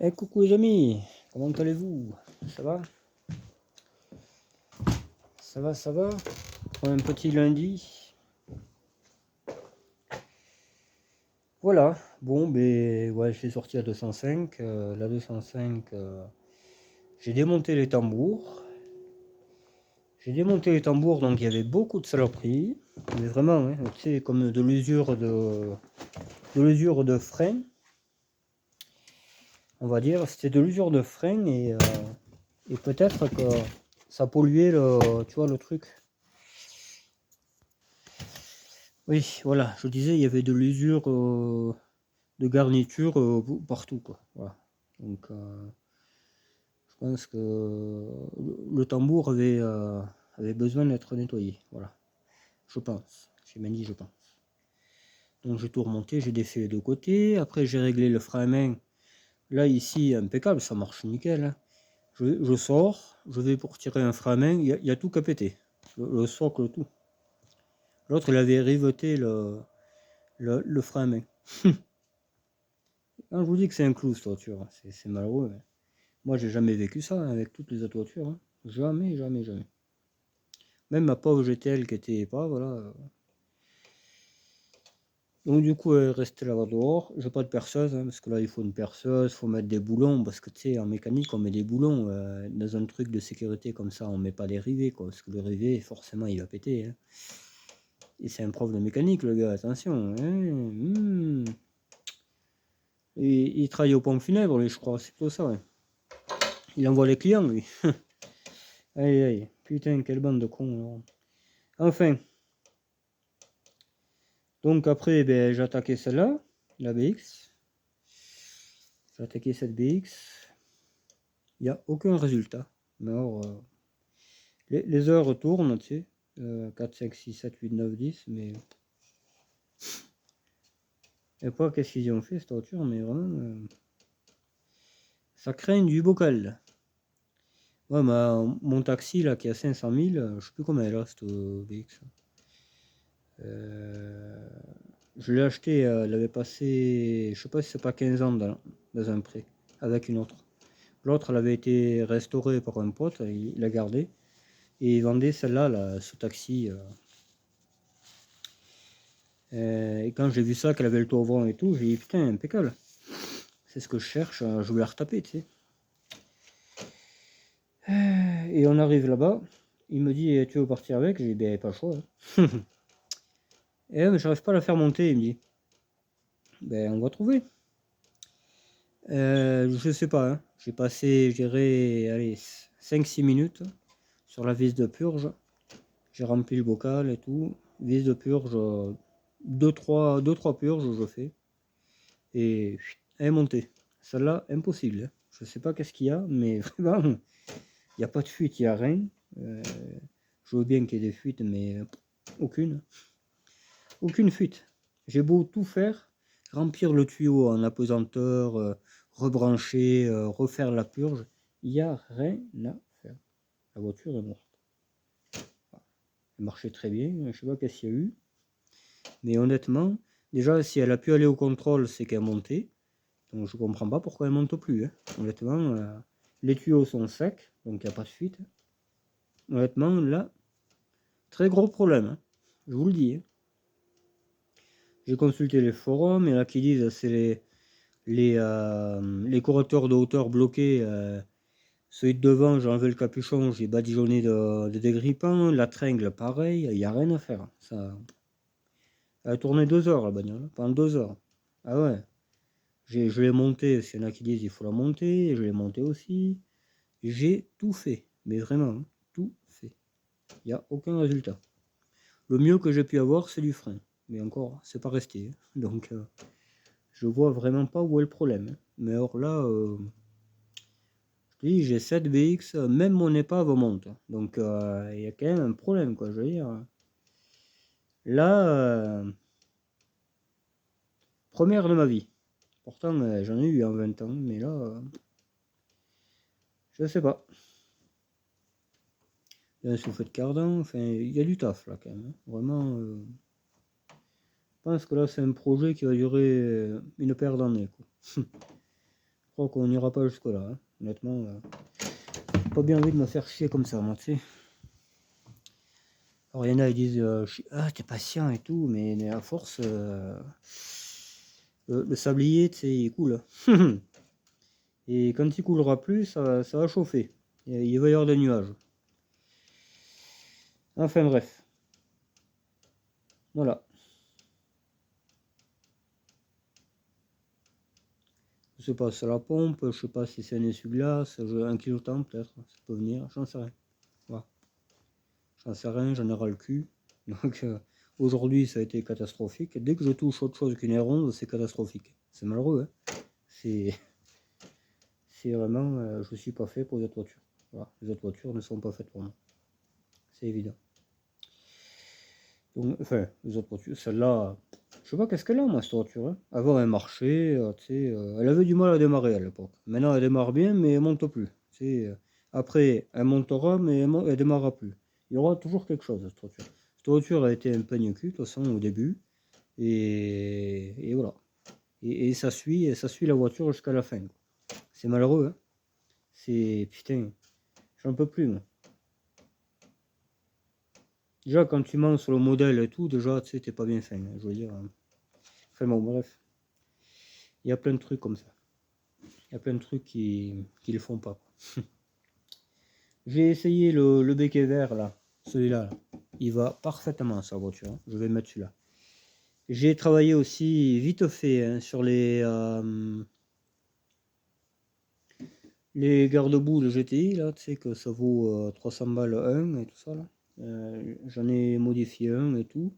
Eh coucou les amis, comment allez-vous? Ça va? Ça va? Pour un petit lundi. Voilà, bon ben ouais, je l'ai sorti à 205. La 205, j'ai démonté les tambours. Donc il y avait beaucoup de saloperies. Mais vraiment, hein, tu sais, comme de l'usure de frein, on va dire. C'était de l'usure de frein et peut-être que ça polluait tu vois, le truc. Oui, voilà, je disais, il y avait de l'usure de garniture partout, quoi. Voilà. Donc, je pense que le tambour avait besoin d'être nettoyé. Voilà, je pense. J'ai même dit, je pense. Donc, j'ai tout remonté, j'ai défait les deux côtés. Après, j'ai réglé le frein à main. Là, ici, impeccable, ça marche nickel, hein. Je sors, je vais pour tirer un frein à main, il y a tout qu'à péter. Le socle, tout. L'autre, il avait riveté le frein à main. Ah, je vous dis que c'est un clou cette voiture, c'est malheureux. Mais moi, j'ai jamais vécu ça hein, avec toutes les autres voitures. Hein. Jamais, jamais, jamais. Même ma pauvre GTL qui était pas, voilà. Donc du coup, elle est restée là-bas dehors. J'ai pas de perceuse, hein, parce que là, il faut une perceuse, il faut mettre des boulons, parce que tu sais, en mécanique, on met des boulons. Dans un truc de sécurité comme ça, on met pas des rivets, quoi, parce que le rivet, forcément, il va péter. Hein. Et c'est un prof de mécanique, le gars, attention. Hein. Et il travaille au pompe funèbre, lui, je crois, c'est plutôt ça, ouais. Il envoie les clients, lui. Aïe aïe, putain, quelle bande de cons. Enfin, donc après, ben, j'ai attaqué celle-là, la BX. J'ai attaqué cette BX. Il n'y a aucun résultat. Mais alors, les heures tournent, tu sais. 4, 5, 6, 7, 8, 9, 10, mais... Et pas qu'est-ce qu'ils y ont fait, cette voiture, mais vraiment... ça craint du bocal. Ouais, mon taxi, là, qui a 500 000, je sais plus combien elle a, cette BX. Je l'ai acheté, elle avait passé, je sais pas si c'est pas 15 ans dans un prêt, avec une autre. L'autre, elle avait été restaurée par un pote, il l'a gardée, et il vendait celle-là, ce taxi. Et quand j'ai vu ça, qu'elle avait le toit ouvrant et tout, j'ai dit putain, impeccable. C'est ce que je cherche, je voulais la retaper, tu sais. Et on arrive là-bas, il me dit tu veux partir avec? J'ai dit ben pas le choix. Hein. Et mais j'arrive pas à la faire monter, il me dit. Ben on va trouver. Je sais pas, hein. J'ai passé, je dirais, allez, 5-6 minutes sur la vis de purge. J'ai rempli le bocal et tout. Vis de purge, 2-3 purges, je fais. Et elle est montée. Celle-là, impossible. Hein. Je sais pas qu'est-ce qu'il y a, mais vraiment, il n'y a pas de fuite, il n'y a rien. Je veux bien qu'il y ait des fuites, mais aucune. Aucune fuite. J'ai beau tout faire, remplir le tuyau en apesanteur, rebrancher, refaire la purge, il n'y a rien à faire. La voiture est morte. Elle marchait très bien, je ne sais pas qu'est-ce qu'il y a eu. Mais honnêtement, déjà, si elle a pu aller au contrôle, c'est qu'elle montait. Donc je comprends pas pourquoi elle monte plus. Hein. Honnêtement, les tuyaux sont secs, donc il n'y a pas de fuite. Honnêtement, là, très gros problème. Hein. Je vous le dis. Hein. J'ai consulté les forums, et là qui disent c'est les correcteurs de hauteur bloqués. Celui de devant, j'ai enlevé le capuchon, j'ai badigeonné de dégrippant. La tringle, pareil, il n'y a rien à faire. Ça, elle a tourné 2 heures la bagnole, pendant 2 heures. Ah ouais, je l'ai montée, s'il y en a qui disent il faut la monter, je l'ai montée aussi. J'ai tout fait, mais vraiment, hein, tout fait. Il n'y a aucun résultat. Le mieux que j'ai pu avoir, c'est du frein. Mais encore, c'est pas resté. Hein. Donc, je vois vraiment pas où est le problème. Hein. Mais alors là, je dis, j'ai 7 BX, même mon épave monte. Donc, il y a quand même un problème, quoi. Je veux dire. Là, première de ma vie. Pourtant, j'en ai eu en 20 ans, mais là, je sais pas. Il y a un soufflet de cardan, enfin, il y a du taf là quand même. Hein. Vraiment, je pense que là, c'est un projet qui va durer une paire d'années. crois qu'on n'ira pas jusque là, hein. Honnêtement, pas bien envie de me faire chier comme ça, moi, tu sais. Alors il y en a, ils disent ah, t'es patient et tout, mais à force, le sablier, tu sais, il coule. Et quand il coulera plus, ça va chauffer. Et il va y avoir des nuages. Enfin bref. Voilà. Je sais pas, c'est la pompe, je sais pas si c'est un essuie-glace, un kiloton peut-être, ça peut venir, j'en sais rien. Voilà. J'en sais rien, j'en ai ras le cul. Donc aujourd'hui ça a été catastrophique. Dès que je touche autre chose qu'une ronde, c'est catastrophique. C'est malheureux, hein. C'est vraiment, je suis pas fait pour les autres voitures. Voilà. Les autres voitures ne sont pas faites pour moi. C'est évident. Donc, enfin, les autres voitures, celle-là, je sais pas qu'est-ce qu'elle a, moi, cette voiture, hein. Avant, elle marchait, tu sais, elle avait du mal à démarrer à l'époque. Maintenant, elle démarre bien, mais elle monte plus. Tu sais, après, elle montera, mais elle démarrera plus. Il y aura toujours quelque chose, cette voiture. Cette voiture a été un peigne-cul, de toute façon, au début. Et voilà. Et ça suit la voiture jusqu'à la fin. C'est malheureux, hein. C'est, putain, j'en peux plus, moi. Déjà, quand tu mens sur le modèle et tout, déjà, tu sais, t'es pas bien fin, hein, je veux dire. Enfin bon, bref. Il y a plein de trucs comme ça. Il y a plein de trucs qui le font pas. J'ai essayé le béquet vert, là. Celui-là, là. Il va parfaitement, sa voiture, hein. Je vais mettre celui-là. J'ai travaillé aussi vite fait, hein, sur les garde-boue de GTI, là. Tu sais que ça vaut 300 balles un et tout ça, là. J'en ai modifié un et tout.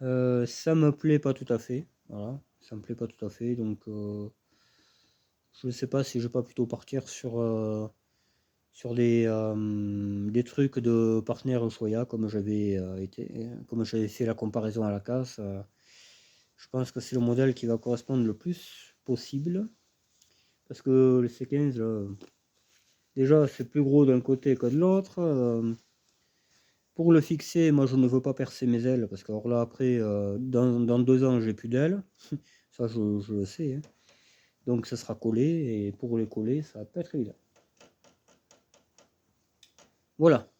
Ça me plaît pas tout à fait. Voilà, ça me plaît pas tout à fait. Donc, je sais pas si je vais pas plutôt partir sur des trucs de partenaire Ushuaïa comme j'avais fait la comparaison à la casse. Je pense que c'est le modèle qui va correspondre le plus possible. Parce que le C15, là, déjà, c'est plus gros d'un côté que de l'autre. Pour le fixer, moi, je ne veux pas percer mes ailes. Parce que alors là, après, dans 2 ans, j'ai plus d'ailes. Ça, je le sais, hein. Donc, ça sera collé. Et pour les coller, ça va pas être évident. Voilà.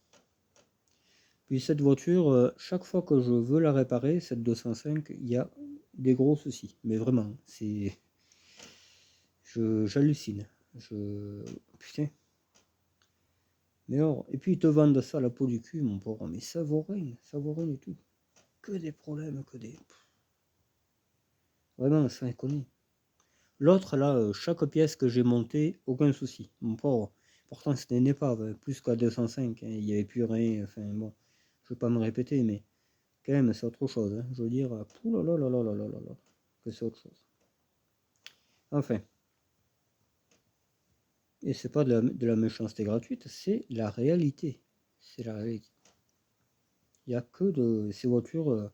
Puis cette voiture, chaque fois que je veux la réparer, cette 205, il y a des gros soucis. Mais vraiment, c'est... J'hallucine. Putain. Mais alors, et puis ils te vendent ça à la peau du cul, mon pauvre. Mais ça vaut rien et tout. Que des problèmes, que des... Vraiment, sans déconner. L'autre, là, chaque pièce que j'ai montée, aucun souci. Mon pauvre. Pourtant, c'était une épave, hein, plus qu'à 205. Hein, il n'y avait plus rien. Enfin, bon, je ne vais pas me répéter, mais quand même, c'est autre chose. Hein, je veux dire, ouh là là là là là là là là, que c'est autre chose. Enfin. Et c'est pas de la méchanceté gratuite, c'est la réalité. C'est la réalité. Il n'y a que de ces voitures.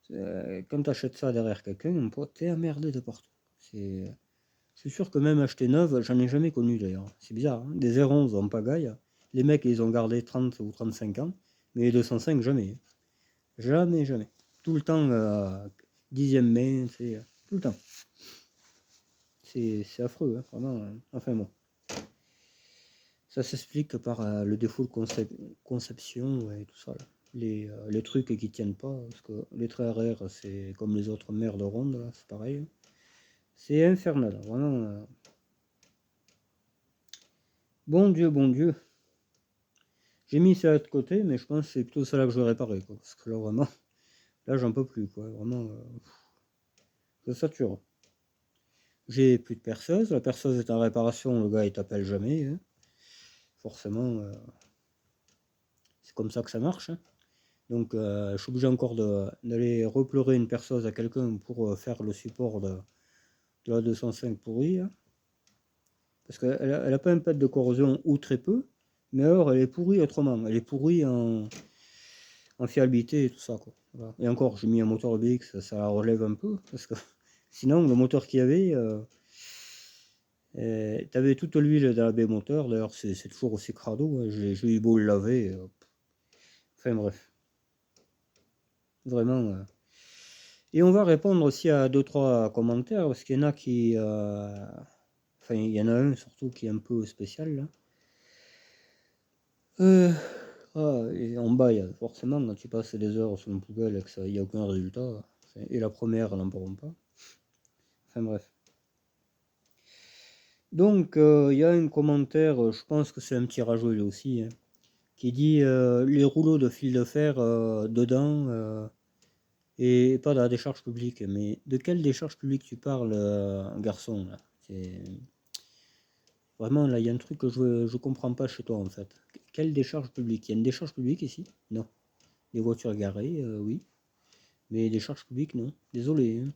Quand tu achètes ça derrière quelqu'un, mon pote, t'es emmerdé de partout. C'est sûr que même acheter neuve, j'en ai jamais connu d'ailleurs. C'est bizarre, hein. Des R11 en pagaille, les mecs ils ont gardé 30 ou 35 ans, mais les 205 jamais. Jamais, jamais. Tout le temps, 10e main, c'est tout le temps. C'est affreux, hein, vraiment. Hein. Enfin bon. Ça s'explique par le défaut de conception et tout ça. Là. Les trucs qui tiennent pas, parce que les traits arrière, c'est comme les autres merdes rondes, là, c'est pareil. C'est infernal, vraiment. Bon Dieu, bon Dieu. J'ai mis ça de côté, mais je pense que c'est plutôt ça là que je vais réparer, quoi. Parce que là, vraiment, là, j'en peux plus, quoi. Vraiment, je sature. J'ai plus de perceuse. La perceuse est en réparation, le gars, il t'appelle jamais. Hein. Forcément, c'est comme ça que ça marche. Hein. Donc, je suis obligé encore d'aller repleurer une perceuse à quelqu'un pour faire le support de la 205 pourrie. Hein. Parce qu'elle n'a pas un pet de corrosion ou très peu, mais alors elle est pourrie autrement. Elle est pourrie en fiabilité et tout ça. Quoi. Voilà. Et encore, j'ai mis un moteur BX, ça la relève un peu. Parce que sinon, le moteur qu'il y avait, tu avais toute l'huile dans la baie moteur. D'ailleurs, c'est toujours aussi crado. Hein. J'ai eu beau le laver. Enfin bref. Vraiment. Et on va répondre aussi à 2-3 commentaires, parce qu'il y en a qui... Enfin, il y en a un surtout qui est un peu spécial là. Et en bas, forcément, quand tu passes des heures sur une poubelle et qu'il n'y a aucun résultat, et la première n'en parlons pas. Enfin bref. Donc, il y a un commentaire, je pense que c'est un petit rageux lui aussi, hein, qui dit les rouleaux de fil de fer dedans et pas dans la décharge publique. Mais de quelle décharge publique tu parles, garçon là? Vraiment, là, il y a un truc que je comprends pas chez toi en fait. Quelle décharge publique? Il y a une décharge publique ici? Non. Les voitures garées, oui. Mais des charges publiques, non. Désolé, hein.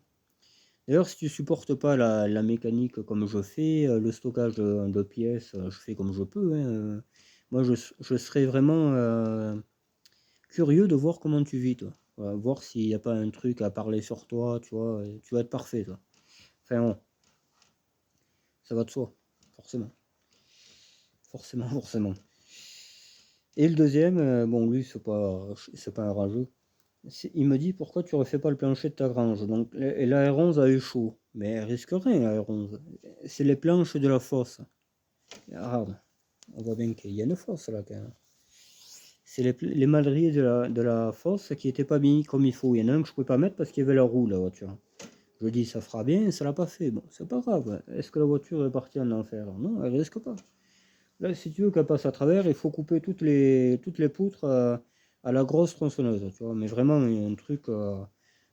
D'ailleurs, si tu supportes pas la mécanique comme je fais, le stockage de pièces, je fais comme je peux, hein. Moi, je serais vraiment curieux de voir comment tu vis, toi. Voilà, voir s'il n'y a pas un truc à parler sur toi, tu vois. Tu vas être parfait, toi. Enfin, bon, ça va de soi, forcément. Forcément, forcément. Et le deuxième, bon, lui, c'est pas un rageux. Il me dit pourquoi tu refais pas le plancher de ta grange. Donc et la R11 a eu chaud. Mais elle risque rien, la R11. C'est les planches de la fosse. Regarde, on voit bien qu'il y a une fosse là quand même. C'est les madriers de la fosse qui n'étaient pas mis comme il faut. Il y en a un que je ne pouvais pas mettre parce qu'il y avait la roue, la voiture. Je dis ça fera bien, ça l'a pas fait. Bon, c'est pas grave. Est-ce que la voiture est partie en enfer? Non, elle risque pas. Là, si tu veux qu'elle passe à travers, il faut couper toutes les poutres à la grosse tronçonneuse, tu vois. Mais vraiment, il y a un truc, un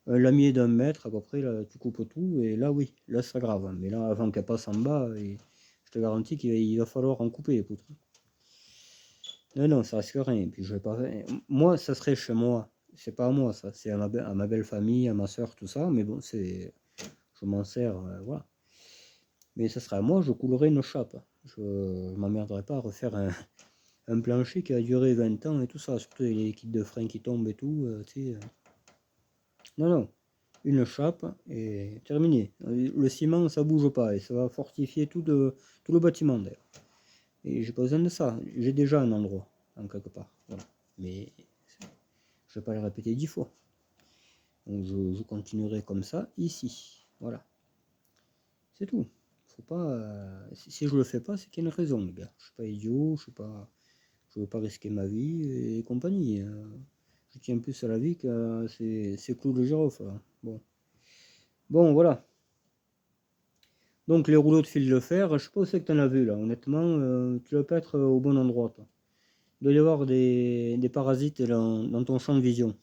lamier d'un mètre à peu près, là, tu coupes tout, et là, oui, là, c'est grave. Mais là, avant qu'elle passe en bas, je te garantis qu'il va falloir en couper les poutres. Non, non, ça risque rien. Et puis, je vais pas. Moi, ça serait chez moi. C'est pas à moi, ça. C'est à ma belle famille, à ma soeur, tout ça. Mais bon, je m'en sers, voilà. Mais ça serait à moi, je coulerais une chape. Je m'emmerderais pas à refaire un plancher qui a duré 20 ans et tout ça, surtout les kits de frein qui tombent et tout, tu sais. Non, non, une chape et terminé. Le ciment, ça bouge pas et ça va fortifier tout le bâtiment d'ailleurs. Et j'ai pas besoin de ça, j'ai déjà un endroit, en quelque part. Voilà. Mais je vais pas le répéter 10 fois. Donc je continuerai comme ça ici. Voilà. C'est tout. Faut pas. Si je le fais pas, c'est qu'il y a une raison, les gars. Je suis pas idiot, je veux pas risquer ma vie et compagnie. Je tiens plus à la vie que ces clous de girofle. Bon. Bon, voilà. Donc les rouleaux de fil de fer, je sais pas où c'est que tu en as vu là. Honnêtement, tu dois pas être au bon endroit, toi. Il doit y avoir des parasites dans ton champ de vision.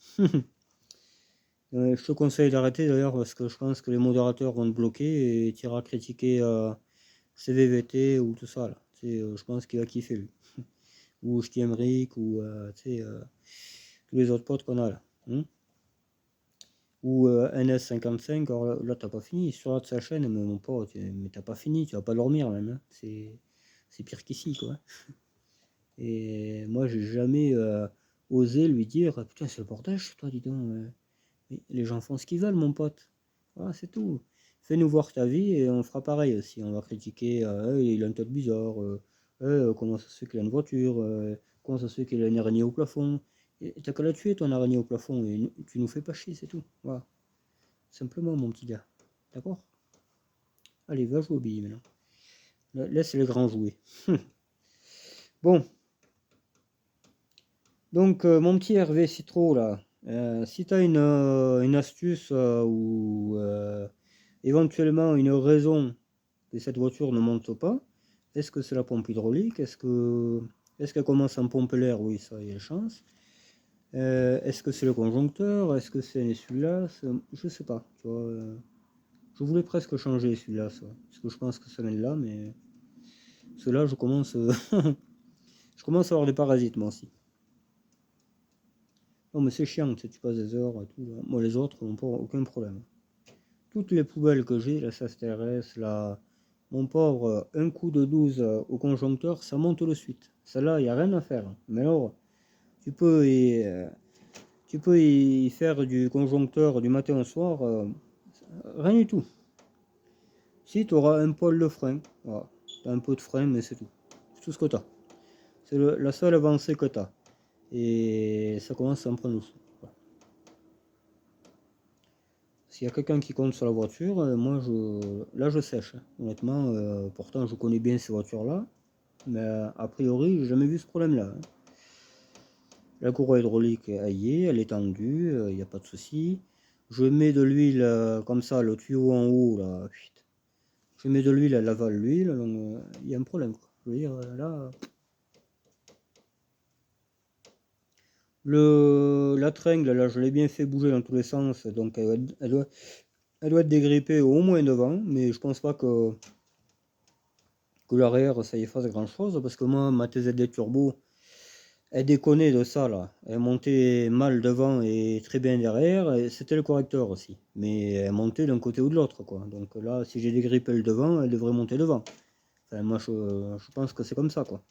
Je te conseille d'arrêter d'ailleurs parce que je pense que les modérateurs vont te bloquer et tu iras critiquer CVVT ou tout ça là. Je pense qu'il va kiffer lui. Ou Ch'tiemric ou tous les autres potes qu'on a là. Hein. Ou NS55, alors là t'as pas fini, sur sa chaîne, mais mon pote, mais t'as pas fini, tu vas pas dormir même, hein. C'est pire qu'ici quoi. Et moi j'ai jamais osé lui dire, putain c'est le bordel chez toi dis donc. Mais les gens font ce qu'ils veulent mon pote. Voilà c'est tout. Fais-nous voir ta vie et on fera pareil aussi. On va critiquer, il a une tête bizarre, comment ça se fait qu'il a une voiture, comment ça se fait qu'il a une araignée au plafond. Et t'as qu'à la tuer ton araignée au plafond et tu nous fais pas chier, c'est tout. Voilà. Simplement, mon petit gars. D'accord? Allez, va jouer au billes maintenant. Laisse les grands jouer. Bon. Donc, mon petit Hervé Citro, là. Si tu as une astuce ou éventuellement une raison que cette voiture ne monte pas, est-ce que c'est la pompe hydraulique? Est-ce qu'elle commence à pomper l'air? Oui, ça, il y a chance. Est-ce que c'est le conjoncteur? Est-ce que c'est un essuie-glace? Je sais pas. Tu vois, je voulais presque changer celui-là, ça. Parce que je pense que ça vient de là, mais cela, je commence, je commence à avoir des parasites, moi aussi. Non, mais c'est chiant, tu sais, tu passes des heures et tout. Là. Moi, les autres n'ont pas aucun problème. Toutes les poubelles que j'ai, la SASTRS, mon pauvre, un coup de 12 au conjoncteur, ça monte de suite. Celle-là, il n'y a rien à faire. Mais alors, tu peux tu peux y faire du conjoncteur du matin au soir, rien du tout. Si tu auras un pôle de frein, voilà. Tu as un peu de frein, mais c'est tout. C'est tout ce que tu as. C'est la seule avancée que tu as. Et ça commence à en prendre aussi. Voilà. S'il y a quelqu'un qui compte sur la voiture, moi là je sèche, hein. Honnêtement, pourtant je connais bien ces voitures-là, mais a priori j'ai jamais vu ce problème-là, hein. La courroie hydraulique, elle y est, elle est tendue, il n'y a pas de souci. Je mets de l'huile comme ça, le tuyau en haut là, je mets de l'huile, elle avale l'huile, donc il y a un problème, quoi. Je veux dire, là, la tringle, là, je l'ai bien fait bouger dans tous les sens, donc elle doit être dégrippée au moins devant, mais je pense pas que l'arrière ça y fasse grand chose, parce que moi, ma TZD Turbo, elle déconnait de ça là. Elle montait mal devant et très bien derrière, et c'était le correcteur aussi. Mais elle montait d'un côté ou de l'autre, quoi. Donc là, si j'ai dégrippé le devant, elle devrait monter devant. Enfin, moi, je pense que c'est comme ça, quoi.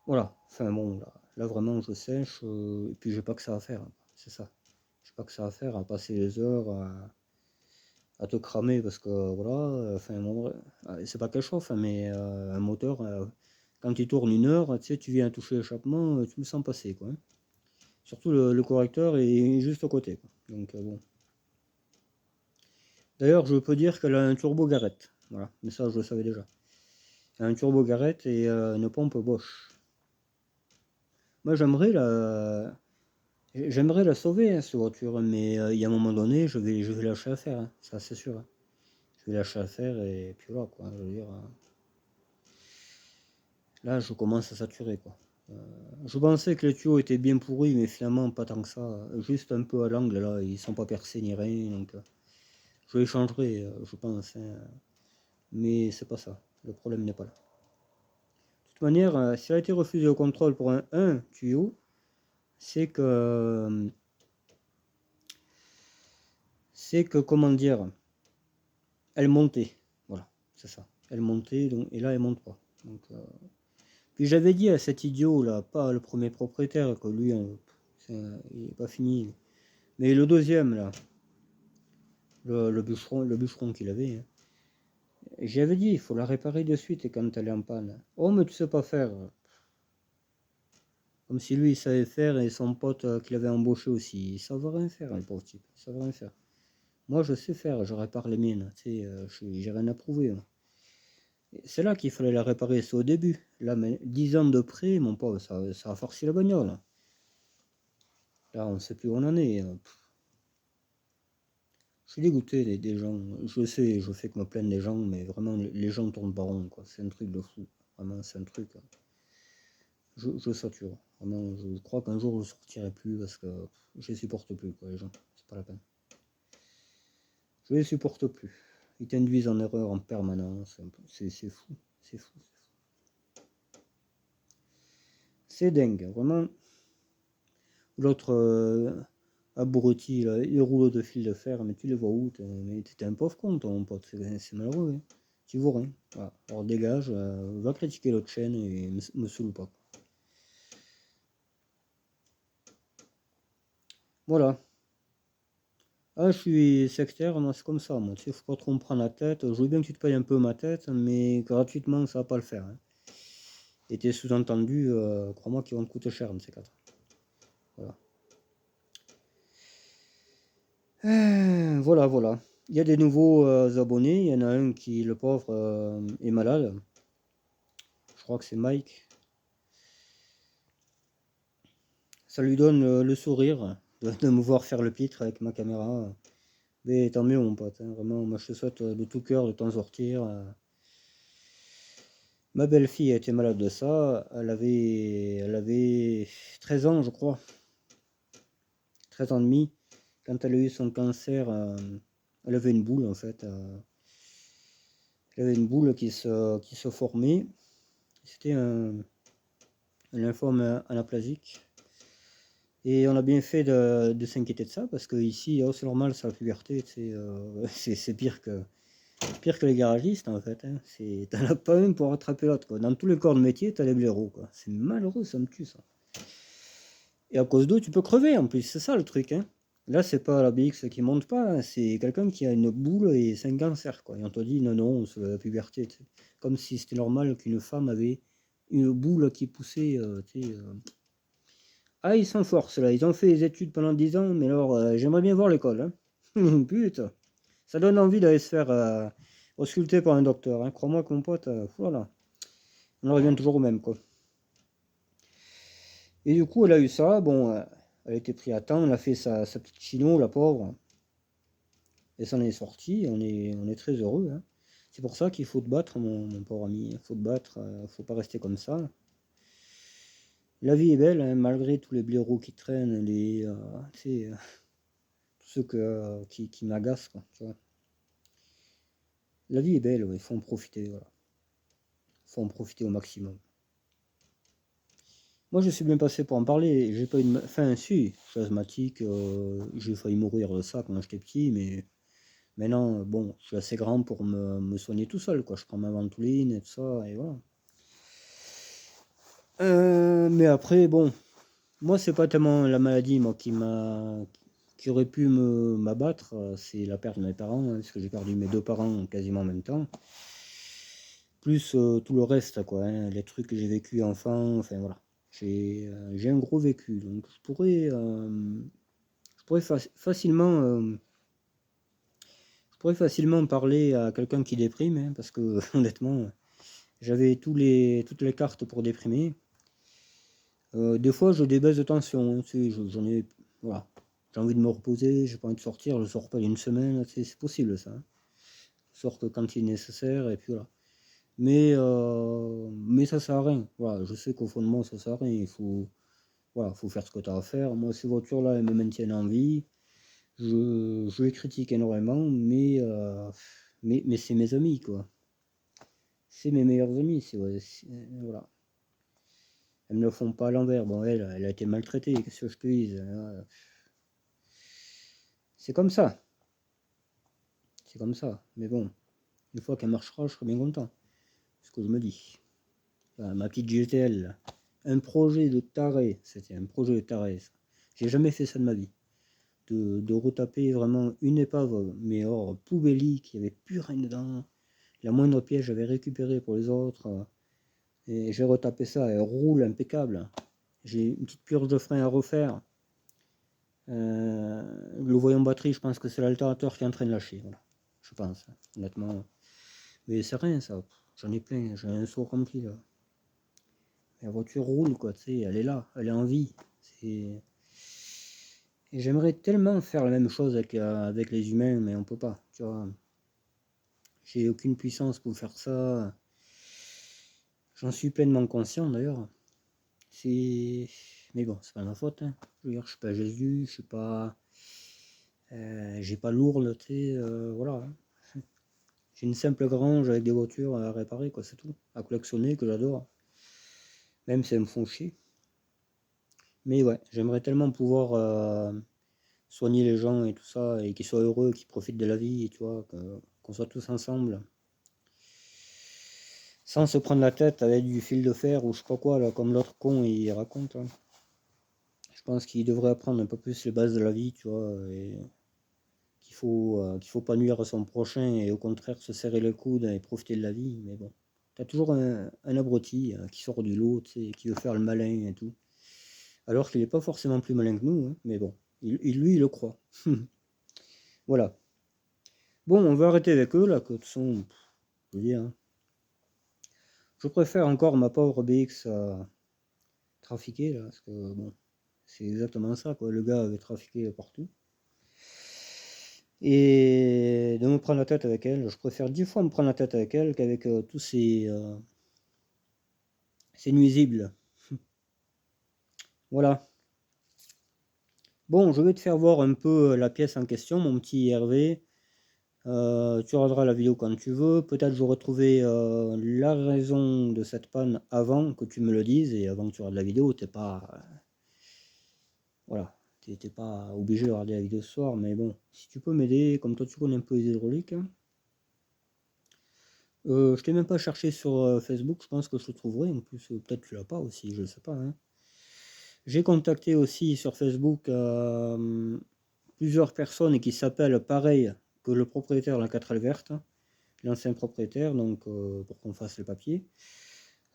Voilà. Enfin bon, là vraiment, je sèche, et puis j'ai pas que ça à faire, hein. C'est ça. J'ai pas que ça à faire, à passer les heures, à te cramer, parce que voilà, enfin bon, c'est pas qu'elle chauffe, hein, mais un moteur, quand il tourne 1 heure, tu sais, tu viens toucher l'échappement, tu le sens passer, quoi, hein. Surtout le correcteur est juste à côté, quoi. Donc bon. D'ailleurs, je peux dire qu'elle a un turbo Garrett. Voilà, mais ça je le savais déjà. Elle a un turbo Garrett et une pompe Bosch. Moi j'aimerais la sauver, hein, cette voiture, mais il y a un moment donné, je vais lâcher à faire, hein, ça c'est sûr, hein. Je vais lâcher à faire et puis voilà, quoi, je veux dire, là je commence à saturer, quoi. Je pensais que les tuyaux étaient bien pourris, mais finalement pas tant que ça. Juste un peu à l'angle là, ils sont pas percés ni rien, donc je les changerai, je pense, hein, mais c'est pas ça. Le problème n'est pas là. De toute manière, si elle a été refusée au contrôle pour un tuyau, c'est que comment dire, elle montait. Voilà, c'est ça. Elle montait, donc, et là elle monte pas. Donc, puis j'avais dit à cet idiot là, pas le premier propriétaire, que lui, il est pas fini. Mais le deuxième là, le bûcheron qu'il avait, hein, j'avais dit, il faut la réparer de suite quand elle est en panne. Oh, mais tu sais pas faire. Comme si lui il savait faire et son pote qu'il avait embauché aussi. Ils savent rien faire, les pauvres types. Ils savent rien faire. Moi je sais faire, je répare les miennes. Tu sais, j'ai rien à prouver, moi. C'est là qu'il fallait la réparer, c'est au début. Là, mais 10 ans de près, mon pauvre, ça a forcé la bagnole. Là, on sait plus où on en est. Je suis dégoûté des gens. Je sais, je fais que me plaindre des gens, mais vraiment, les gens tournent pas rond, quoi. C'est un truc de fou. Vraiment, c'est un truc. Je sature. Vraiment, je crois qu'un jour je sortirai plus parce que je les supporte plus, quoi, les gens. C'est pas la peine. Je les supporte plus. Ils t'induisent en erreur en permanence. C'est fou. C'est fou. C'est dingue, vraiment. L'autre abruti, là, les rouleaux de fil de fer, mais tu les vois où? Mais t'es un pauvre con, ton pote. C'est malheureux, hein. Tu vaux rien. Voilà. Alors dégage, va critiquer l'autre chaîne et me saoule pas. Voilà. Ah, je suis sectaire, moi c'est comme ça, moi. Tu sais, faut pas trop me prendre la tête. Je veux bien que tu te payes un peu ma tête, mais gratuitement, ça va pas le faire, hein. Et tes sous-entendus, crois-moi qu'ils vont te coûter cher, ces quatre. Voilà. Voilà, voilà. Il y a des nouveaux abonnés. Il y en a un qui, le pauvre, est malade. Je crois que c'est Mike. Ça lui donne le sourire de me voir faire le pitre avec ma caméra. Mais tant mieux, mon pote, hein. Vraiment, moi je te souhaite de tout cœur de t'en sortir. Ma belle-fille a été malade de ça. Elle avait 13 ans, je crois. 13 ans et demi. Quand elle a eu son cancer, elle avait une boule en fait. Elle avait une boule qui se formait. C'était un lymphome anaplasique. Et on a bien fait de s'inquiéter de ça parce que ici, oh, c'est normal, c'est la puberté, c'est pire que les garagistes en fait, hein. T'en as pas un pour rattraper l'autre, quoi. Dans tous les corps de métier, t'as les blaireaux, quoi. C'est malheureux, ça me tue ça. Et à cause d'eux, tu peux crever en plus, c'est ça le truc, hein. Là, c'est pas la BX qui monte pas, hein, c'est quelqu'un qui a une boule et c'est un cancer, quoi. Et on te dit non, non, c'est la puberté, tu sais. Comme si c'était normal qu'une femme avait une boule qui poussait, tu sais. Ah, ils sont forts, ceux-là. Ils ont fait des études pendant 10 ans, mais alors, j'aimerais bien voir l'école, hein. Putain, ça donne envie d'aller se faire ausculter par un docteur, hein. Crois-moi que mon pote, voilà, on en revient toujours au même, quoi. Et du coup, elle a eu ça, bon, elle a été prise à temps, elle a fait sa petite chino, la pauvre, et ça en est sorti, on est très heureux, hein. C'est pour ça qu'il faut te battre, mon pauvre ami, il faut te battre, faut pas rester comme ça. La vie est belle, hein, malgré tous les blaireaux qui traînent, tu sais, tous ceux qui m'agacent, quoi, tu vois. La vie est belle, il faut en profiter, voilà. Faut en profiter au maximum. Moi, je suis bien passé pour en parler. J'ai pas eu de... Enfin, si, je suis asthmatique. J'ai failli mourir de ça quand j'étais petit, mais maintenant, bon, je suis assez grand pour me soigner tout seul, quoi. Je prends ma ventoline et tout ça, et voilà. Mais après, bon, moi, c'est pas tellement la maladie, moi, qui aurait pu m'abattre. C'est la perte de mes parents, hein, parce que j'ai perdu mes deux parents quasiment en même temps. Plus tout le reste, quoi, hein, les trucs que j'ai vécu enfant, enfin voilà. J'ai un gros vécu, donc je pourrais facilement parler à quelqu'un qui déprime, hein, parce que honnêtement, j'avais toutes les cartes pour déprimer. Des fois, j'ai des baisses de tension, hein, tu sais, j'en ai, voilà. J'ai envie de me reposer, j'ai pas envie de sortir, je sors pas d'une semaine, tu sais, c'est possible ça, hein. Je sors que quand il est nécessaire, et puis voilà. Mais ça sert à rien. Voilà, je sais qu'au fond de moi, ça sert à rien. Voilà, faut faire ce que tu as à faire. Moi, ces voitures-là, elles me maintiennent en vie. Je les critique énormément, mais c'est mes amis, quoi. C'est mes meilleurs amis, ouais, voilà. Elles ne le font pas à l'envers. Bon, elle a été maltraitée, qu'est-ce que je te dise, hein. C'est comme ça. C'est comme ça. Mais bon, une fois qu'elle marchera, je serai bien content. C'est ce que je me dis. Voilà, ma petite GTL, là. Un projet de taré. C'était un projet de taré, ça. J'ai jamais fait ça de ma vie. De retaper vraiment une épave, mais hors poubellique, il n'y avait plus rien dedans. La moindre pièce, j'avais récupéré pour les autres. Et j'ai retapé ça, elle roule impeccable. J'ai une petite purge de frein à refaire. Le voyant batterie, je pense que c'est l'altérateur qui est en train de lâcher. Voilà. Je pense, honnêtement. Mais c'est rien ça. J'en ai plein, j'ai un saut rempli là. La voiture roule, quoi, tu sais, elle est là, elle est en vie. Et j'aimerais tellement faire la même chose avec les humains, mais on peut pas, tu vois. J'ai aucune puissance pour faire ça. J'en suis pleinement conscient d'ailleurs. C'est... Mais bon, c'est pas ma faute, hein. Je veux dire, je suis pas Jésus, je suis pas... j'ai pas lourd, tu sais, voilà, hein. J'ai une simple grange avec des voitures à réparer, quoi, c'est tout. À collectionner, que j'adore. Même si elles me font chier. Mais ouais, j'aimerais tellement pouvoir soigner les gens et tout ça, et qu'ils soient heureux, qu'ils profitent de la vie, et tu vois, qu'on soit tous ensemble. Sans se prendre la tête avec du fil de fer ou je sais pas quoi, là, comme l'autre con il raconte, hein. Je pense qu'il devrait apprendre un peu plus les bases de la vie, tu vois, et qu'il faut pas nuire à son prochain et au contraire se serrer le coude et profiter de la vie. Mais bon, t'as toujours un abruti qui sort du lot, tu sais, qui veut faire le malin et tout. Alors qu'il n'est pas forcément plus malin que nous, hein, mais bon, lui, il le croit. Voilà. Bon, on va arrêter avec eux, là, que de toute façon, je veux dire, hein, je préfère encore ma pauvre BX trafiquer, là, parce que, bon, c'est exactement ça, quoi. Le gars avait trafiqué partout. Et de me prendre la tête avec elle, je préfère 10 fois me prendre la tête avec elle qu'avec tous ces nuisibles. Voilà. Bon, je vais te faire voir un peu la pièce en question, mon petit Hervé. Tu regarderas la vidéo quand tu veux. Peut-être je retrouver la raison de cette panne avant que tu me le dises et avant que tu regardes la vidéo. T'es pas, voilà, t'es pas obligé de regarder la vidéo ce soir, mais bon, si tu peux m'aider, comme toi tu connais un peu les hydrauliques, hein. Je t'ai même pas cherché sur Facebook, je pense que je te trouverai. En plus, peut-être tu l'as pas aussi, je sais pas, hein. J'ai contacté aussi sur Facebook plusieurs personnes qui s'appellent pareil que le propriétaire de la 4L verte, l'ancien propriétaire, donc pour qu'on fasse les papiers.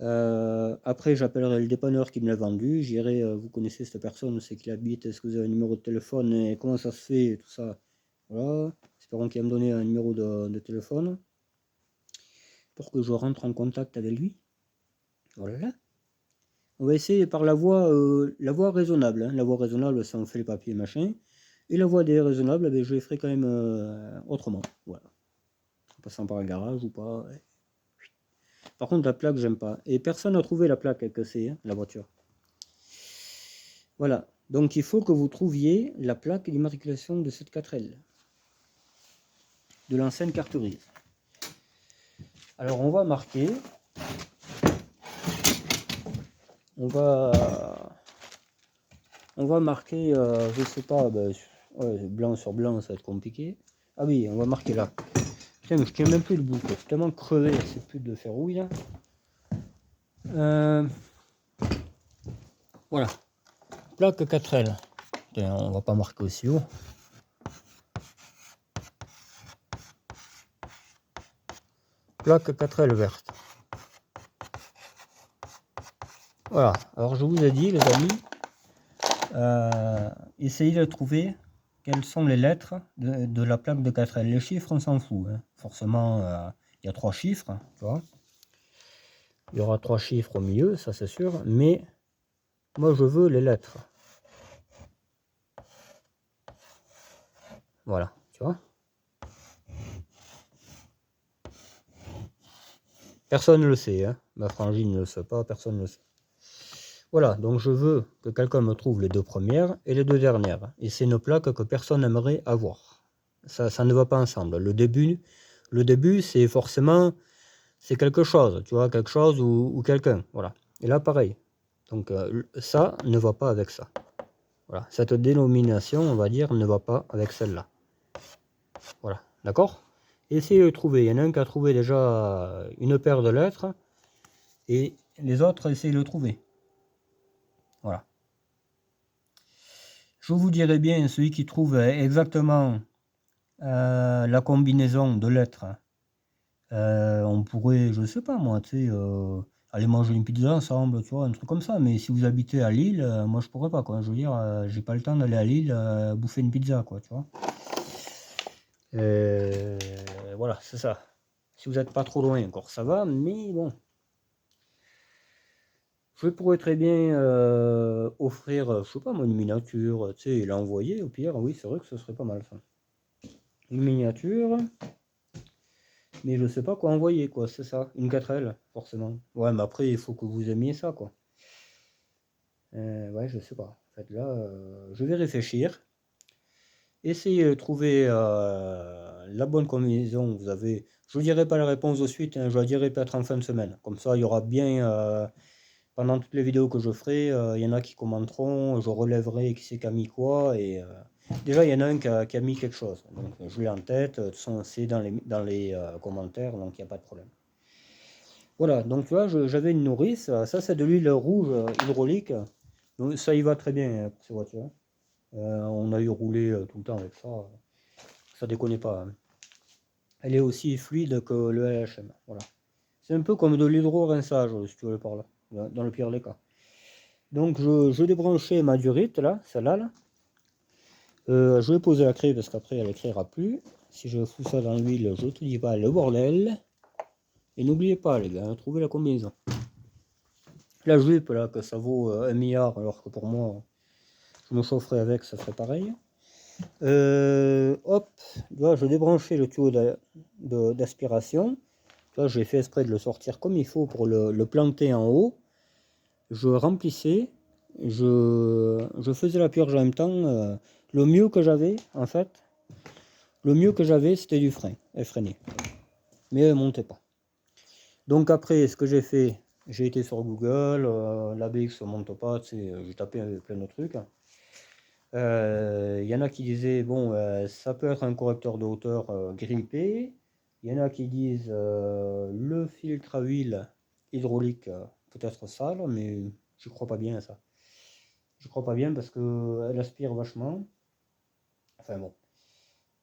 Après, j'appellerai le dépanneur qui me l'a vendu. J'irai, vous connaissez cette personne, c'est qui habite, est-ce que vous avez un numéro de téléphone et comment ça se fait, et tout ça. Voilà. Espérons qu'il va me donner un numéro de téléphone pour que je rentre en contact avec lui. Voilà. On va essayer par la voie raisonnable. Hein. La voie raisonnable, ça on fait les papiers, machin. Et la voie déraisonnable, eh bien, je les ferai quand même autrement. Voilà. En passant par un garage ou pas. Ouais. Par contre, la plaque, j'aime pas. Et personne n'a trouvé la plaque que c'est, hein, la voiture. Voilà. Donc, il faut que vous trouviez la plaque d'immatriculation de cette 4L. De l'ancienne carte grise. Alors, on va marquer. On va marquer, je sais pas, ben, ouais, blanc sur blanc, ça va être compliqué. Ah oui, on va marquer là. Tiens, mais je tiens même plus le bout, quoi. Je suis tellement crevé, c'est plus de faire rouille là. Voilà. Plaque 4L. Tiens, on va pas marquer aussi haut. Plaque 4L verte. Voilà. Alors je vous ai dit, les amis, essayez de trouver quelles sont les lettres de la plaque de 4L. Les chiffres, on s'en fout. Hein. Forcément, il y a 3 chiffres, tu vois. Il y aura 3 chiffres au milieu, ça c'est sûr. Mais moi, je veux les lettres. Voilà, tu vois. Personne ne le sait, hein. Ma frangine ne le sait pas, personne ne le sait. Voilà, donc je veux que quelqu'un me trouve les 2 premières et les 2 dernières. Et c'est une plaque que personne n'aimerait avoir. Ça ne va pas ensemble. Le début c'est forcément, c'est quelque chose, tu vois, quelque chose ou quelqu'un, voilà. Et là, pareil. Donc ça ne va pas avec ça. Voilà, cette dénomination, on va dire, ne va pas avec celle-là. Voilà, d'accord? Essayez de trouver. Il y en a un qui a trouvé déjà une paire de lettres et les autres essayez de le trouver. Voilà. Je vous dirai bien celui qui trouve exactement la combinaison de lettres. On pourrait, je sais pas moi, tu sais, aller manger une pizza ensemble, tu vois, un truc comme ça. Mais si vous habitez à Lille, moi je pourrais pas, quoi. Je veux dire, j'ai pas le temps d'aller à Lille bouffer une pizza, quoi, tu vois. Voilà, c'est ça. Si vous n'êtes pas trop loin encore, ça va, mais bon. Je pourrais très bien offrir, je sais pas moi, une miniature, tu sais, et l'envoyer au pire. Oui, c'est vrai que ce serait pas mal ça. Une miniature, mais je sais pas quoi envoyer, quoi, c'est ça. Une 4L, forcément. Ouais, mais après, il faut que vous aimiez ça, quoi. Ouais, je sais pas. En fait, là, je vais réfléchir. Essayez de trouver la bonne combinaison. Vous avez, je vous dirai pas la réponse de suite, hein, je la dirai peut-être en fin de semaine. Comme ça, il y aura bien, pendant toutes les vidéos que je ferai, il y en a qui commenteront, je relèverai qui c'est qui a mis quoi. Et déjà, il y en a un qui a mis quelque chose. Donc, je l'ai en tête. De toute façon, c'est dans les commentaires, donc il n'y a pas de problème. Voilà, donc tu vois, j'avais une nourrice. Ça, c'est de l'huile rouge hydraulique. Donc, ça y va très bien pour ces voitures. On a eu roulé tout le temps avec ça. Ça déconne pas. Hein. Elle est aussi fluide que le LHM. Voilà. C'est un peu comme de l'hydro-rinçage, si tu veux par là, dans le pire des cas. Donc je débranchais ma durite, là, celle-là. Là. Je vais poser la clé parce qu'après elle écrira plus. Si je fous ça dans l'huile, je te dis pas le bordel. Et n'oubliez pas les gars, trouvez la combinaison. La jupe là, que ça vaut 1 milliard, alors que pour moi, je me chaufferais avec, ça ferait pareil. Hop, là, je débranchais le tuyau d'aspiration. J'ai fait exprès de le sortir comme il faut pour le planter en haut. Je remplissais, je faisais la purge en même temps. Le mieux que j'avais, en fait, c'était du frein. Elle freinait. Mais elle montait pas. Donc après, ce que j'ai fait, j'ai été sur Google, la BX ne monte pas, j'ai tapé plein de trucs. Il y en a qui disaient, bon, ça peut être un correcteur de hauteur grippé. Il y en a qui disent, le filtre à huile hydraulique peut être sale, mais je crois pas bien à ça. Je crois pas bien parce qu'elle aspire vachement. Enfin bon.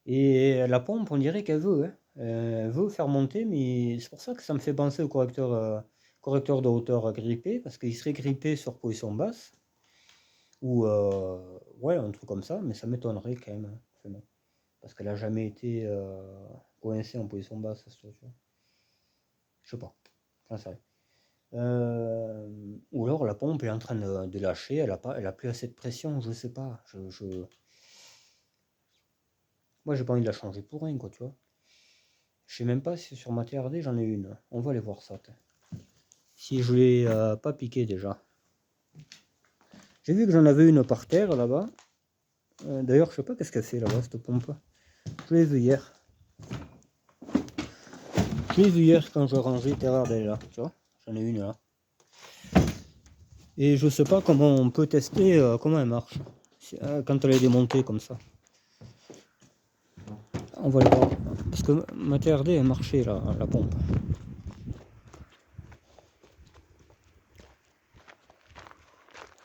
Et la pompe, on dirait qu'elle veut. Hein. Elle veut faire monter, mais c'est pour ça que ça me fait penser au correcteur de hauteur grippé, parce qu'il serait grippé sur position basse. Ou ouais, un truc comme ça, mais ça m'étonnerait quand même. Enfin bon. Parce qu'elle a jamais été coincée en position basse, cette voiture. Je sais pas, j'en sais rien. Ou alors la pompe est en train de lâcher, elle a plus assez de pression, je sais pas. Moi j'ai pas envie de la changer pour rien, quoi, tu vois. Je sais même pas si sur ma TRD j'en ai une. On va aller voir ça. Si je l'ai pas piqué déjà. J'ai vu que j'en avais une par terre là-bas. D'ailleurs, je sais pas qu'est-ce qu'elle fait là-bas, cette pompe. Je l'ai vu hier. Je l'ai vu hier quand je rangeais TRD là, tu vois. J'en ai une là. Et je sais pas comment on peut tester comment elle marche. Quand elle est démontée comme ça. On va le voir. Parce que ma TRD elle marchait là, la pompe.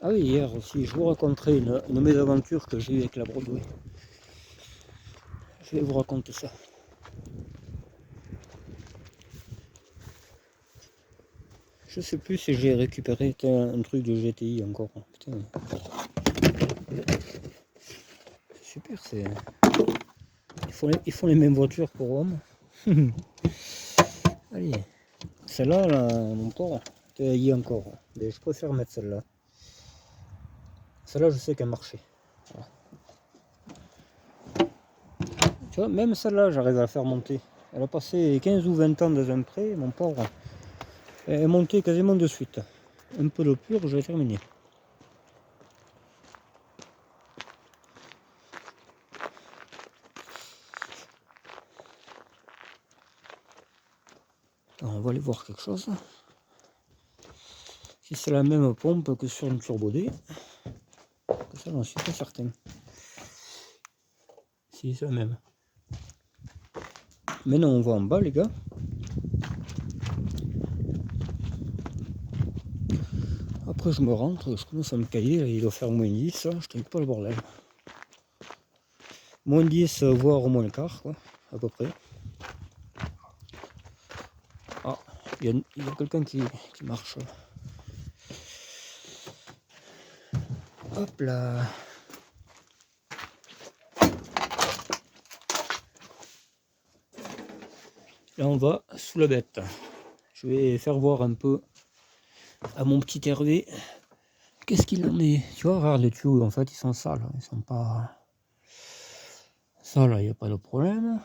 Ah oui, hier aussi, je vous raconterai une mésaventure que j'ai eue avec la Broadway. Je vais vous raconter ça. Je sais plus si j'ai récupéré un truc de GTI encore. Putain. C'est super, c'est. Ils font les mêmes voitures pour hommes. Allez. Celle-là, là, mon pauvre, il y a encore. Mais je préfère mettre celle-là. Celle-là, je sais qu'elle marchait. Voilà. Tu vois, même celle-là, j'arrive à la faire monter. Elle a passé 15 ou 20 ans dans un pré, mon pauvre. Elle est montée quasiment de suite. Un peu de pur, je vais terminer. Alors, on va aller voir quelque chose. Si c'est la même pompe que sur une Turbo D, ça j'en suis pas certain. Si c'est la même. Maintenant on va en bas les gars. Après je me rentre, je commence à me cailler, il doit faire moins 10, je trouve pas le bordel. Moins 10 voire moins le quart quoi, à peu près. Ah, il y a quelqu'un qui marche. Hop là. Là on va sous la bête. Je vais faire voir un peu à mon petit Hervé qu'est-ce qu'il en est. Tu vois, regarde les tuyaux, en fait ils sont sales, ils sont pas. Ça là, il n'y a pas de problème.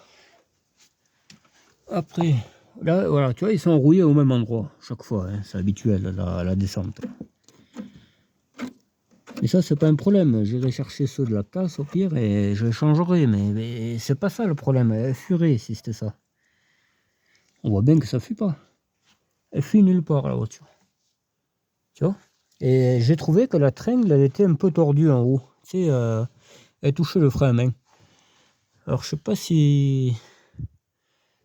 Après, là voilà, tu vois, ils sont rouillés au même endroit chaque fois, hein, c'est habituel la descente. Et ça c'est pas un problème, j'irai chercher ceux de la casse au pire et je les changerai, mais c'est pas ça le problème, elle fuirait si c'était ça. On voit bien que ça fuit pas. Elle fuit nulle part la voiture. Tu vois. Et j'ai trouvé que la tringle elle était un peu tordue en haut. Tu sais, elle touchait le frein à main. Alors je sais pas si.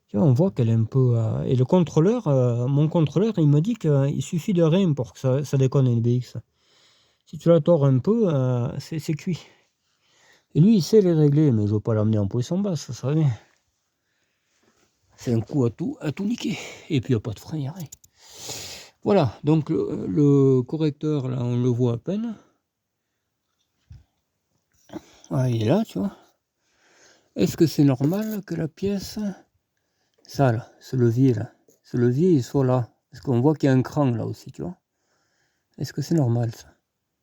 Tu vois, on voit qu'elle est un peu. Et le contrôleur, mon contrôleur, il me dit qu'il suffit de rien pour que ça déconne une BX. Si tu la tords un peu, c'est cuit. Et lui, il sait les régler, mais je veux pas l'amener en position basse, ça serait bien. C'est un coup à tout niquer. Et puis il n'y a pas de frein, il n'y a rien. Voilà, donc le correcteur, là, on le voit à peine. Ah, il est là, tu vois. Est-ce que c'est normal que la pièce, ça là, ce levier, il soit là? Parce qu'on voit qu'il y a un cran là aussi, tu vois. Est-ce que c'est normal ça?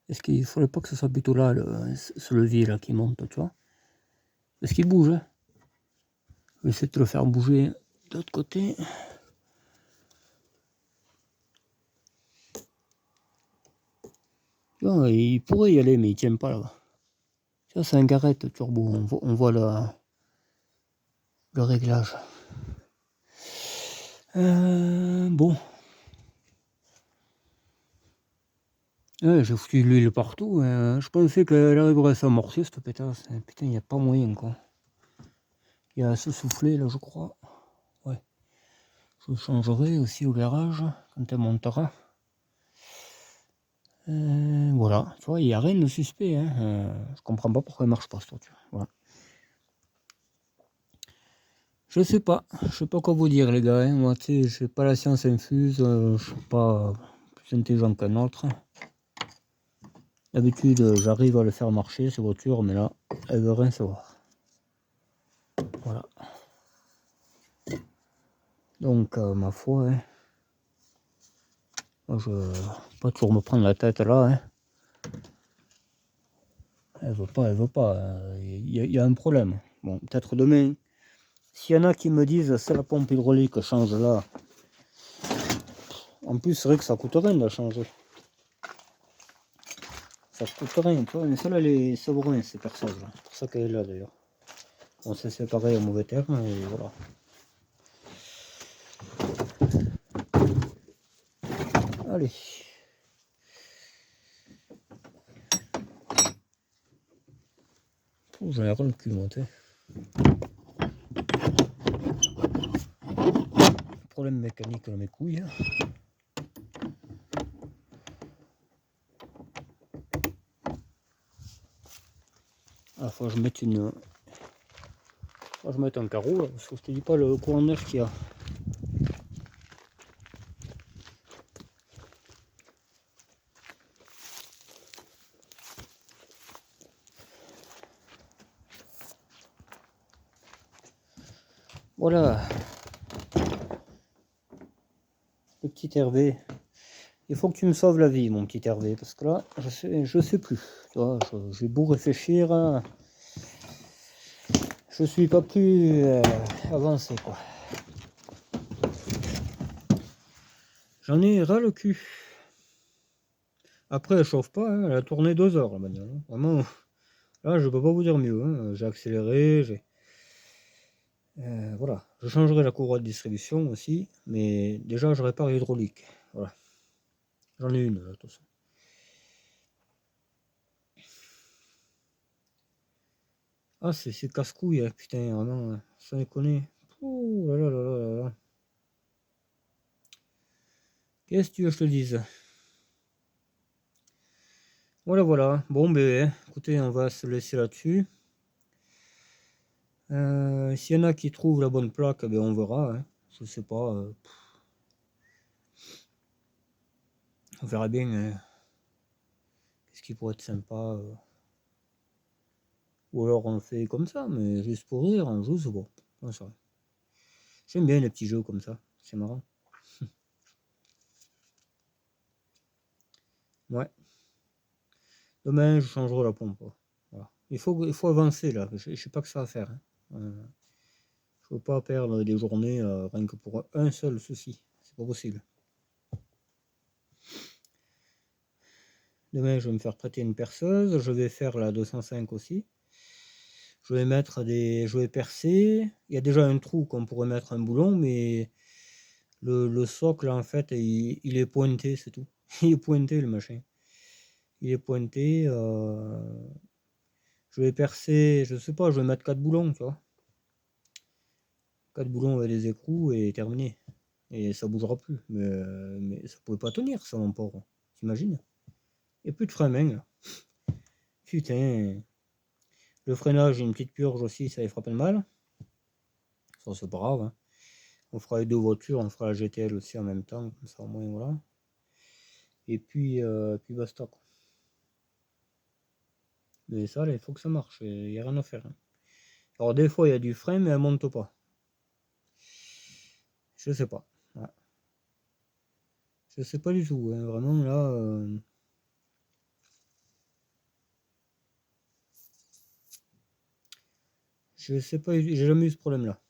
Est-ce qu'il ne faudrait pas que ce soit plutôt là, ce levier là qui monte, tu vois? Est-ce qu'il bouge, hein? Je vais essayer de te le faire bouger de l'autre côté. Tu vois, il pourrait y aller, mais il tient pas là-bas. Ça, c'est un Garrett turbo. On voit le réglage. Bon. Ouais, j'ai foutu de l'huile partout. Je pensais qu'elle arriverait à s'amorcer cette pétasse. Putain, il n'y a pas moyen quoi. Il y a ce soufflet là, je crois. Ouais. Je changerai aussi au garage quand elle montera. Voilà, tu vois, il n'y a rien de suspect. Hein. Je comprends pas pourquoi elle marche pas cette voiture. Voilà. Je sais pas quoi vous dire les gars. Hein. Moi, tu sais, je n'ai pas la science infuse. Je suis pas plus intelligent qu'un autre. D'habitude, j'arrive à le faire marcher, ces voitures, mais là, elle veut rien savoir. Donc, ma foi, hein, moi, je vais pas toujours me prendre la tête là. Hein. Elle veut pas, elle veut pas. Il y a un problème. Bon, peut-être demain. S'il y en a qui me disent c'est la pompe hydraulique, change là. En plus, c'est vrai que ça coûte rien de la changer. Ça coûte rien, tu vois. Mais celle-là, elle est souveraine, ces perçeuses là. C'est pour ça qu'elle est là d'ailleurs. On s'est séparés au mauvais terme et voilà. Allez. Oh, j'en ai ras le cul, moi, tu sais. Problème mécanique dans mes couilles. Ah, faut que je mette une. Faut que je mette un carreau là, parce que je te dis pas le courant d'air qu'il y a. Voilà. Le petit Hervé. Il faut que tu me sauves la vie, mon petit Hervé, parce que là, je sais plus. Tu vois, j'ai beau réfléchir, hein, je suis pas plus avancé, quoi. J'en ai ras le cul. Après, elle chauffe pas, hein, elle a tourné 2 heures, la bagnole. Hein. Vraiment, là, je peux pas vous dire mieux. Hein. J'ai accéléré, voilà. Je changerai la courroie de distribution aussi, mais déjà, je répare l'hydraulique. Voilà. J'en ai une, là, de toute façon. Ah, c'est casse-couille, hein, putain, vraiment, hein, sans déconner. Ouh là là là là là là. Qu'est-ce que tu veux que je te dise? Voilà, voilà. Bon, ben, écoutez, on va se laisser là-dessus. S'il y en a qui trouvent la bonne plaque, ben, on verra. Hein. Je sais pas. On verra bien qu'est-ce qui pourrait être sympa. Ou alors on le fait comme ça, mais juste pour rire, on joue, c'est bon. Non, ça. J'aime bien les petits jeux comme ça. C'est marrant. Ouais. Demain, je changerai la pompe. Voilà. Il faut avancer là. Je sais pas que ça à faire. Hein. Je veux pas perdre des journées rien que pour un seul souci. C'est pas possible. Demain, je vais me faire prêter une perceuse. Je vais faire la 205 aussi. Je vais mettre des. Je vais percer. Il y a déjà un trou qu'on pourrait mettre un boulon, mais le socle en fait il est pointé, c'est tout. Il est pointé le machin. Il est pointé. Je vais percer, je sais pas, je vais mettre 4 boulons, tu vois. 4 boulons avec des écrous et terminé. Et ça bougera plus. Mais ça pouvait pas tenir ça mon pauvre. T'imagines? Et plus de frein main là. Putain. Le freinage, une petite purge aussi, ça les frappe le mal. Ça c'est pas grave. Hein. On fera les deux voitures, on fera la GTL aussi en même temps, comme ça au moins voilà. Et puis basta quoi. Mais ça là, il faut que ça marche, il n'y a rien à faire. Hein. Alors des fois il y a du frein mais elle monte pas. Je sais pas. Ouais. Je sais pas du tout, hein. Vraiment là. Je sais pas, j'ai jamais eu ce problème là.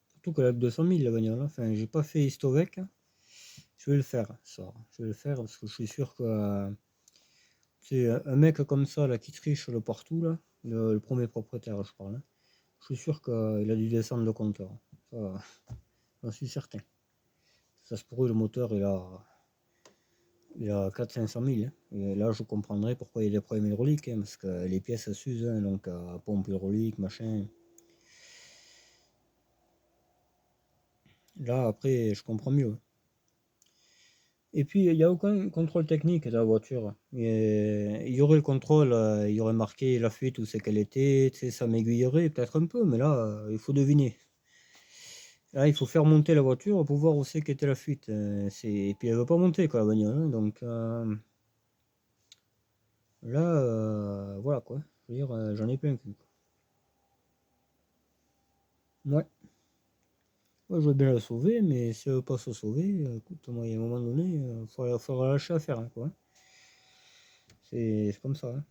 Surtout qu'elle a que 200 000 la bagnole. Hein. Enfin, j'ai pas fait histo avec. Hein. Je vais le faire, ça. Je vais le faire parce que je suis sûr que c'est un mec comme ça là qui triche le partout là. Le premier propriétaire, je parle. Hein. Je suis sûr qu'il a dû descendre le compteur. Ça, j'en suis certain. Ça se pourrait, le moteur il a 400-500 000. Hein. Et là, je comprendrais pourquoi il y a des problèmes hydrauliques. Hein, parce que les pièces s'usent, hein, donc pompe hydraulique, machin. Là, après, je comprends mieux. Et puis, il n'y a aucun contrôle technique de la voiture. Il y aurait le contrôle, il y aurait marqué la fuite, où c'est qu'elle était, tu sais, ça m'aiguillerait peut-être un peu, mais là, il faut deviner. Là, il faut faire monter la voiture pour voir où c'est qu'était la fuite. Et puis, elle ne veut pas monter, quoi, la bagnole. Hein, donc, là, voilà, quoi. Je veux dire, j'en ai plein le cul. Ouais. Moi, je veux bien la sauver, mais si elle veut pas se sauver, écoute, moi, il y a un moment donné, il faudra lâcher à faire, hein, quoi. C'est comme ça, hein.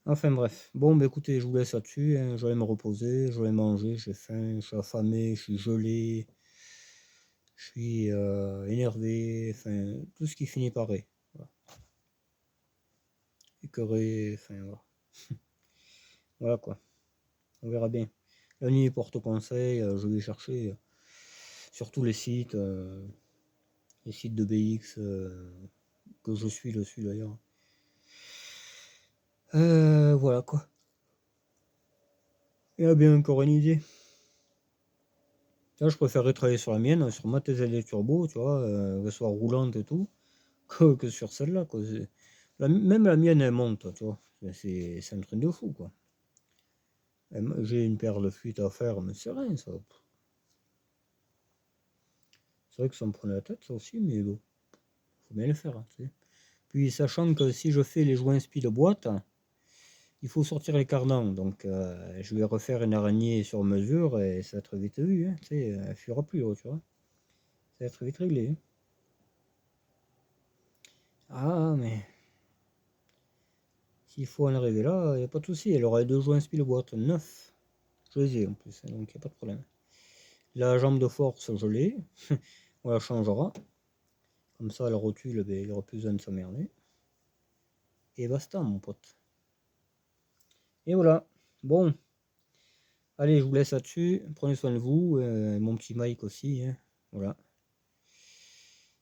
Enfin bref. Bon, bah écoutez, je vous laisse là-dessus, hein. Je vais me reposer, je vais manger, j'ai faim, je suis affamé, je suis gelé, je suis énervé, enfin, tout ce qui finit par ré. Voilà. Écœuré, enfin voilà. Voilà quoi. On verra bien. La nuit porte conseil, je vais chercher sur tous les sites de BX que je suis dessus d'ailleurs. Voilà quoi. Il y a bien encore une idée. Là, je préférerais travailler sur la mienne, sur ma TZL Turbo, tu vois, qu'elle soit roulante et tout, que sur celle-là, quoi. Même la mienne, elle monte, tu vois. C'est un truc de fou, quoi. J'ai une paire de fuites à faire, mais c'est rien, ça. C'est vrai que ça me prenait la tête, ça aussi, mais bon, faut bien le faire, hein, tu sais. Puis, sachant que si je fais les joints speed boîte, il faut sortir les cardans, donc je vais refaire une araignée sur mesure et ça va être vite vu, hein, tu sais, elle fuira plus haut, tu vois. Ça va être vite réglé, hein. Ah, mais s'il faut en arriver là, il n'y a pas de souci. Elle aura 2 joints speed boîte, 9. Je les ai en plus, hein, donc il n'y a pas de problème. La jambe de force, je l'ai. On la changera. Comme ça, la rotule, ben, il n'y aura plus besoin de s'emmerder. Et basta, mon pote. Et voilà. Bon, allez, je vous laisse là-dessus. Prenez soin de vous. Mon petit Mike aussi, hein. Voilà.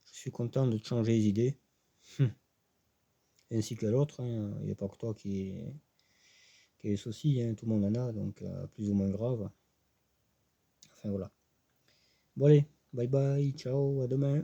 Je suis content de te changer les idées. Ainsi que l'autre, hein. Il n'y a pas que toi qui a des soucis, hein. Tout le monde en a, donc plus ou moins grave. Enfin voilà. Bon allez, bye bye, ciao, à demain.